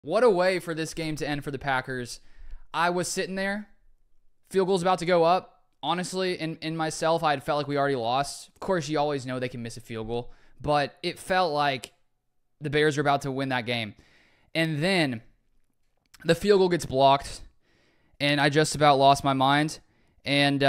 What a way for this game to end for the Packers. I was sitting there, field goal's about to go up. Honestly, in myself, I had felt like we already lost. Of course, you always know they can miss a field goal, but it felt like the Bears are about to win that game. And then the field goal gets blocked, and I just about lost my mind. And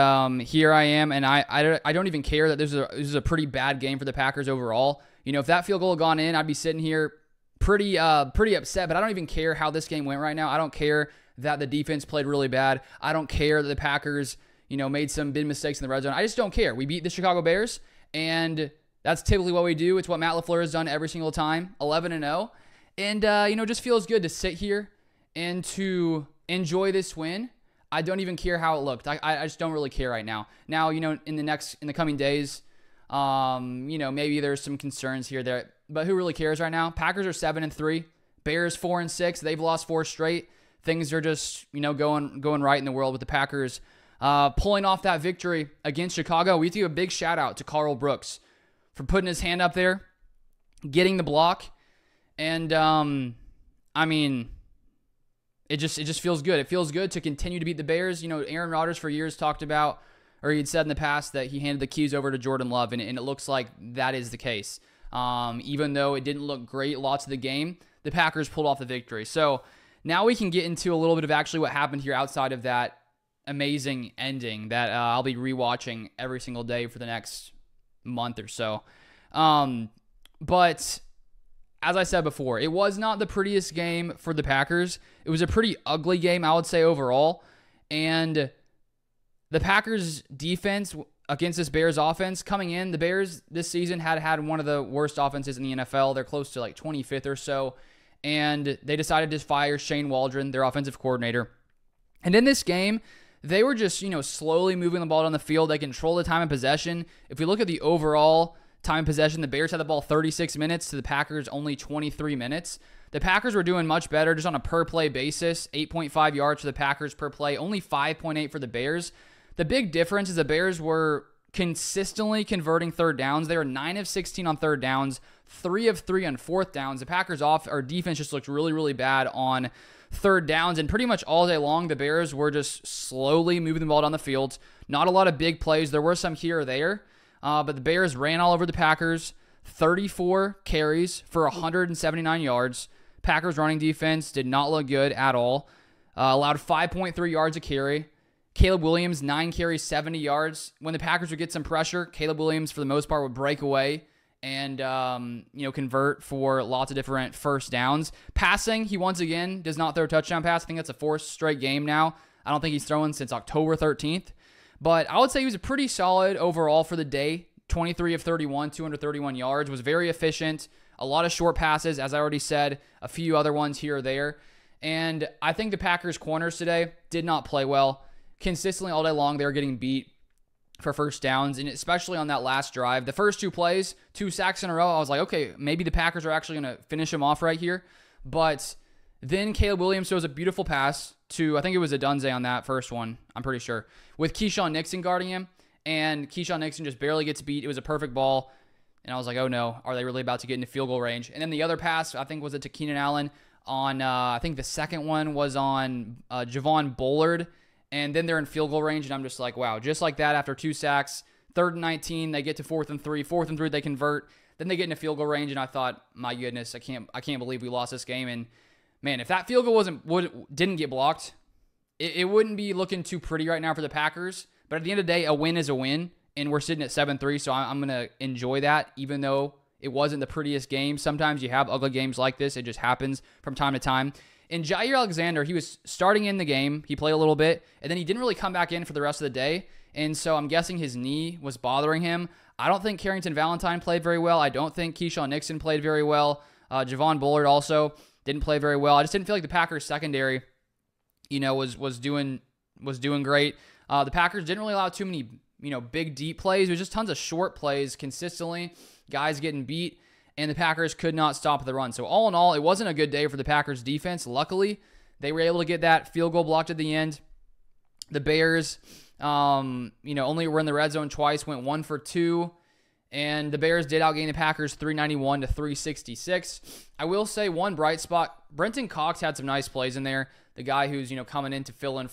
here I am, and I don't even care that this is a pretty bad game for the Packers overall. You know, if that field goal had gone in, I'd be sitting here pretty upset, but I don't even care how this game went right now. I don't care that the defense played really bad. I don't care that the Packers, made some big mistakes in the red zone. I just don't care. We beat the Chicago Bears, and that's typically what we do. It's what Matt LaFleur has done every single time, 11-0. And, just feels good to sit here and to enjoy this win. I don't even care how it looked. I just don't really care right now. Now, in the coming days, maybe there's some concerns here, there, but who really cares right now? Packers are 7-3, Bears 4-6. They've lost 4 straight. Things are just, going right in the world with the Packers pulling off that victory against Chicago. We have to give a big shout out to Carl Brooks for putting his hand up there, getting the block, and It just feels good. It feels good to continue to beat the Bears. Aaron Rodgers for years talked about, or he'd said in the past that he handed the keys over to Jordan Love, and it looks like that is the case. Even though it didn't look great lots of the game, the Packers pulled off the victory. So now we can get into a little bit of actually what happened here outside of that amazing ending that I'll be rewatching every single day for the next month or so. But as I said before, it was not the prettiest game for the Packers. It was a pretty ugly game, I would say, overall. And the Packers' defense against this Bears offense coming in, the Bears this season had one of the worst offenses in the NFL. They're close to like 25th or so. And they decided to fire Shane Waldron, their offensive coordinator. And in this game, they were just, slowly moving the ball down the field. They control the time of possession. If we look at the overall time of possession, the Bears had the ball 36 minutes to the Packers only 23 minutes. The Packers were doing much better just on a per-play basis. 8.5 yards for the Packers per play, only 5.8 for the Bears. The big difference is the Bears were consistently converting third downs. They were 9 of 16 on third downs, 3 of 3 on fourth downs. The Packers' defense just looked really, really bad on third downs, and pretty much all day long, the Bears were just slowly moving the ball down the field. Not a lot of big plays. There were some here or there, but the Bears ran all over the Packers. 34 carries for 179 yards. Packers running defense did not look good at all. Allowed 5.3 yards a carry. Caleb Williams, 9 carries, 70 yards. When the Packers would get some pressure, Caleb Williams, for the most part, would break away and convert for lots of different first downs. Passing, he once again does not throw a touchdown pass. I think that's a 4th straight game now. I don't think he's thrown since October 13th. But I would say he was a pretty solid overall for the day. 23 of 31, 231 yards. Was very efficient. A lot of short passes, as I already said. A few other ones here or there. And I think the Packers' corners today did not play well. Consistently all day long, they were getting beat for first downs, and especially on that last drive. The first 2 plays, 2 sacks in a row, I was like, okay, maybe the Packers are actually going to finish him off right here. But then Caleb Williams throws a beautiful pass to, I think it was Adunze on that first one, I'm pretty sure, with Keyshawn Nixon guarding him, and Keyshawn Nixon just barely gets beat. It was a perfect ball, and I was like, oh no, are they really about to get into field goal range? And then the other pass, I think was it to Keenan Allen on, I think the second one was on Javon Bullard, and then they're in field goal range, and I'm just like, wow, just like that after 2 sacks, 3rd and 19, they get to 4th and 3, 4th and 3, they convert, then they get into field goal range, and I thought, my goodness, I can't believe we lost this game. And man, if that field goal didn't get blocked, it wouldn't be looking too pretty right now for the Packers. But at the end of the day, a win is a win, and we're sitting at 7-3, so I'm going to enjoy that, even though it wasn't the prettiest game. Sometimes you have ugly games like this. It just happens from time to time. And Jair Alexander, he was starting in the game. He played a little bit, and then he didn't really come back in for the rest of the day. And so I'm guessing his knee was bothering him. I don't think Carrington Valentine played very well. I don't think Keyshawn Nixon played very well. Javon Bullard also didn't play very well. I just didn't feel like the Packers secondary, was doing great. The Packers didn't really allow too many, big deep plays. It was just tons of short plays consistently. Guys getting beat. And the Packers could not stop the run. So all in all, it wasn't a good day for the Packers defense. Luckily, they were able to get that field goal blocked at the end. The Bears, only were in the red zone twice, went 1 for 2. And the Bears did outgain the Packers 391 to 366. I will say one bright spot, Brenton Cox had some nice plays in there. The guy who's, coming in to fill in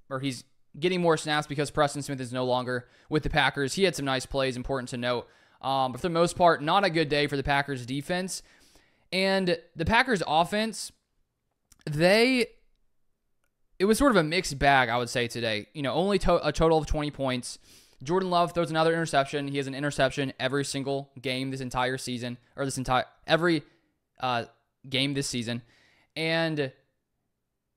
or he's getting more snaps because Preston Smith is no longer with the Packers. He had some nice plays, important to note. But for the most part, not a good day for the Packers defense. And the Packers offense, it was sort of a mixed bag, I would say, today. Only a total of 20 points. Jordan Love throws another interception. He has an interception every single game this entire season, or every game this season. And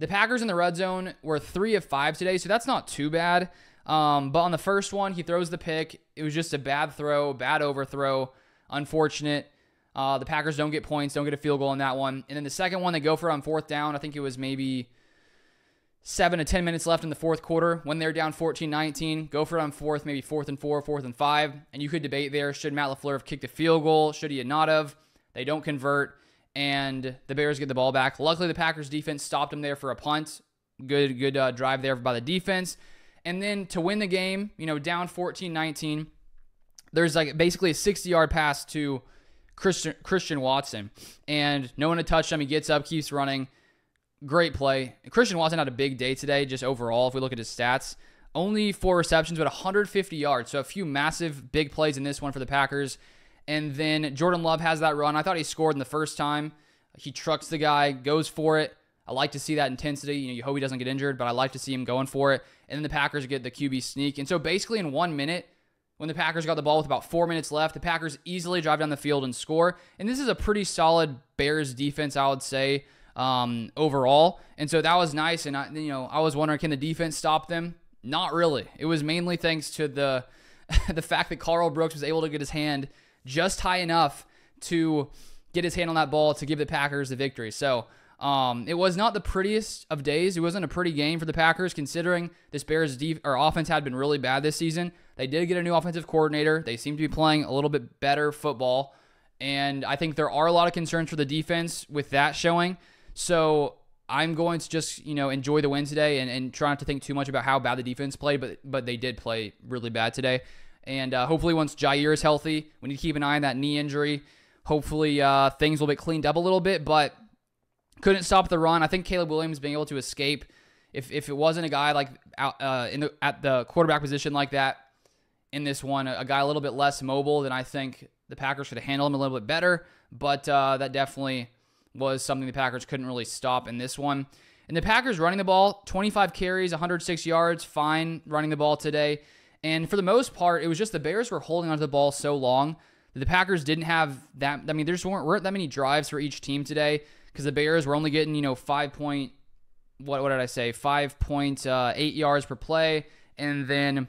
the Packers in the red zone were 3 of 5 today, so that's not too bad. But on the first one, he throws the pick. It was just a bad throw, bad overthrow. Unfortunate. The Packers don't get points, don't get a field goal on that one. And then the second one, they go for it on 4th down. I think it was maybe 7 to 10 minutes left in the fourth quarter when they're down 14-19. Go for it on 4th, maybe 4th and 4, 4th and 5. And you could debate there, should Matt LaFleur have kicked a field goal? Should he not have? They don't convert, and the Bears get the ball back. Luckily, the Packers defense stopped them there for a punt. Good drive there by the defense. And then to win the game, down 14-19, there's basically a 60-yard pass to Christian Watson. And no one to touch him. He gets up, keeps running. Great play. Christian Watson had a big day today, just overall, if we look at his stats. Only 4 receptions, but 150 yards. So a few massive, big plays in this one for the Packers. And then Jordan Love has that run. I thought he scored in the first time. He trucks the guy, goes for it. I like to see that intensity. You hope he doesn't get injured, but I like to see him going for it. And then the Packers get the QB sneak. And so basically in 1 minute, when the Packers got the ball with about 4 minutes left, the Packers easily drive down the field and score. And this is a pretty solid Bears defense, I would say, overall. And so that was nice. And I was wondering, can the defense stop them? Not really. It was mainly thanks to the fact that Karl Brooks was able to get his hand just high enough to get his hand on that ball to give the Packers the victory. So it was not the prettiest of days. It wasn't a pretty game for the Packers, considering this Bears offense had been really bad this season. They did get a new offensive coordinator. They seem to be playing a little bit better football. And I think there are a lot of concerns for the defense with that showing. So I'm going to just, enjoy the win today and try not to think too much about how bad the defense played, but they did play really bad today. And hopefully once Jair is healthy, we need to keep an eye on that knee injury. Hopefully things will get cleaned up a little bit, but couldn't stop the run. I think Caleb Williams being able to escape, if it wasn't a guy like at the quarterback position like that in this one, a guy a little bit less mobile, then I think the Packers could have handled him a little bit better. But that definitely was something the Packers couldn't really stop in this one. And the Packers running the ball, 25 carries, 106 yards, fine running the ball today. And for the most part, it was just the Bears were holding onto the ball so long that the Packers didn't have that. I mean, there just weren't that many drives for each team today, because the Bears were only getting, 5.8 yards per play. And then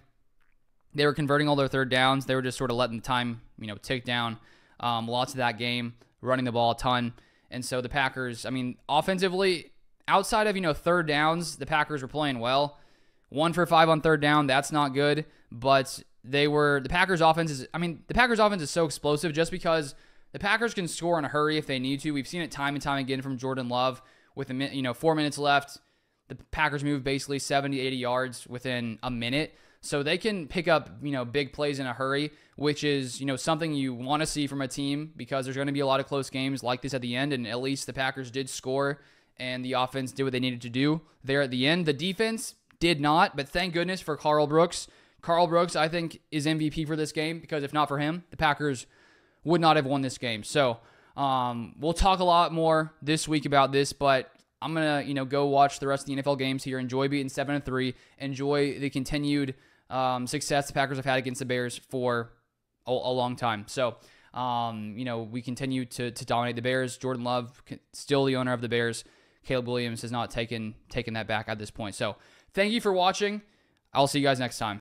they were converting all their third downs. They were just sort of letting the time, tick down. Lots of that game, running the ball a ton. And so the Packers, offensively, outside of, third downs, the Packers were playing well. 1 for 5 on third down, that's not good. But the Packers offense is so explosive just because the Packers can score in a hurry if they need to. We've seen it time and time again from Jordan Love. With 4 minutes left, the Packers move basically 70, 80 yards within a minute. So they can pick up, big plays in a hurry, which is, something you want to see from a team, because there's going to be a lot of close games like this at the end. And at least the Packers did score and the offense did what they needed to do there at the end. The defense did not, but thank goodness for Karl Brooks. Karl Brooks, I think, is MVP for this game, because if not for him, the Packers would not have won this game. So we'll talk a lot more this week about this, but I'm going to, go watch the rest of the NFL games here. Enjoy beating 7-3. Enjoy the continued success the Packers have had against the Bears for a long time. So, we continue to dominate the Bears. Jordan Love, still the owner of the Bears. Caleb Williams has not taken that back at this point. So, thank you for watching. I'll see you guys next time.